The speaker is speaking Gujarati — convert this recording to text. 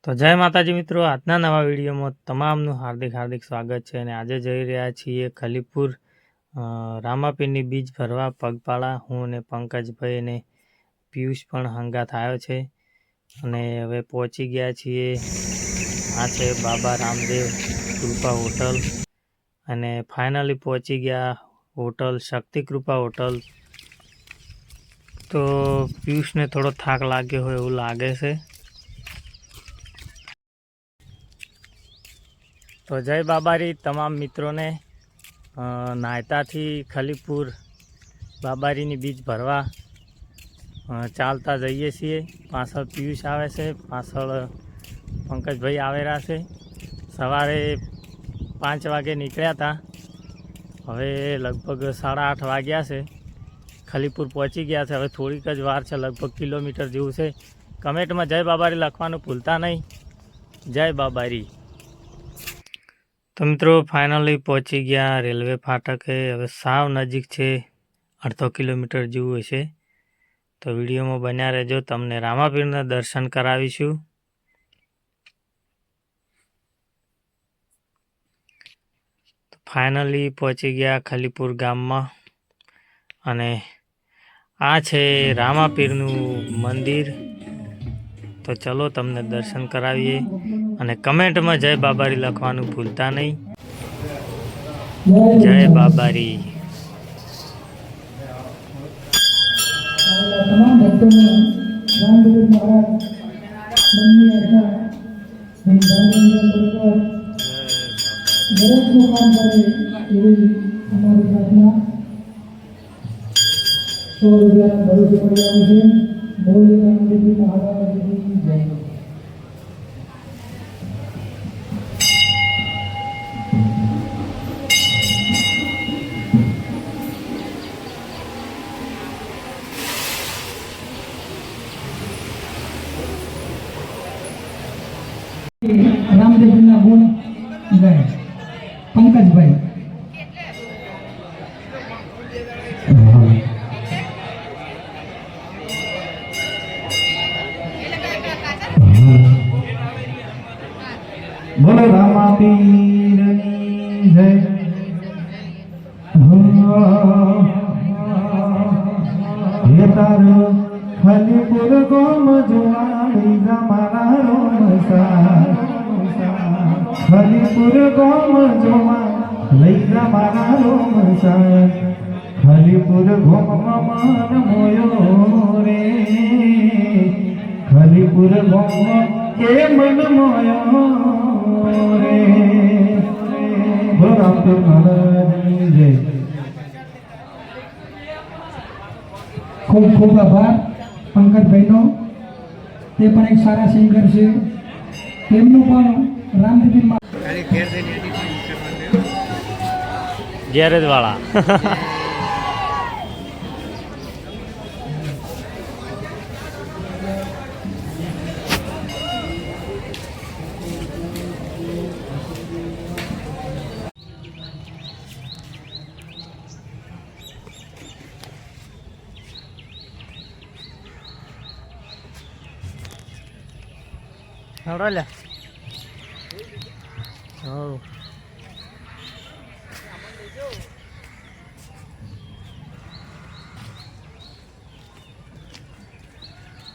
તો જય માતાજી મિત્રો, આજના નવા વિડીયોમાં તમામનું હાર્દિક સ્વાગત છે. અને આજે જઈ રહ્યા છીએ ખલીપુર રામાપીરની બીજ ભરવા પગપાળા. હું અને પંકજભાઈ અને પિયુષ પણ હંગાથ આવ્યો છે અને હવે પહોંચી ગયા છીએ. આ છે બાબા રામદેવ કૃપા હોટલ અને ફાઇનલી પહોંચી ગયા હોટલ શક્તિ કૃપા હોટલ. તો પિયુષને થોડો થાક લાગ્યો હોય એવું લાગે છે. તો જય બાબારી તમામ મિત્રોને. નાયતાથી ખલીપુર બાબારીની બીજ ભરવા ચાલતા જઈએ છીએ. પાછળ પિયુષ આવે છે, પાછળ પંકજભાઈ આવેલા છે. સવારે 5 વાગે નીકળ્યા હતા, હવે લગભગ 8:30 વાગ્યા છે. ખલીપુર પહોંચી ગયા છે. હવે થોડીક જ વાર છે, લગભગ કિલોમીટર જેવું છે. કમેન્ટમાં જય બાબારી લખવાનું ભૂલતા નહીં. જય બાબારી. તો મિત્રો ફાઇનલી પહોંચી ગયા રેલવે ફાટકે. હવે સાવ નજીક છે, 1/2 કિલોમીટર જેવું હશે. તો વિડીયોમાં બન્યા રહેજો, તમને રામાપીરના દર્શન કરાવીશું. ફાઇનલી પહોંચી ગયા ખલીપુર ગામમાં અને આ છે રામાપીરનું મંદિર. તો ચલો તમને દર્શન કરાવીએ અને કમેન્ટમાં જય બાબારી લખવાનું ભૂલતા નહીં. જય બાબારી. તમામ ભક્તોને રામદેવ મહારાજ મંદિર દરેકનું કામ કરે એવી અમારી પ્રાર્થના. 100 રૂપિયા ભરોસે પડી આવ્યું છે. બોલી રામદેવ મહારાજની જય. રામદેવના ગુણ ગાય પંકજભાઈ. બોલો રામાપીરની જય. હે તારો ખલીપુર ગોમ જોવાળી મારા રોમસા. ખલીપુર ગોમ જોવા લઈ જા મારા રોમસા. ખલીપુર ગોમ મન મોયો રે. ખલીપુર ગોમ કે મન મોયો રે. બોલો રામદેવ મહારાજની જય. ખૂબ ખૂબ આભાર પંકજભાઈનો. તે પણ એક સારા સિંગર છે. તેમનું પણ રામદેવ ગેરેજ વાળા. હવડા લે.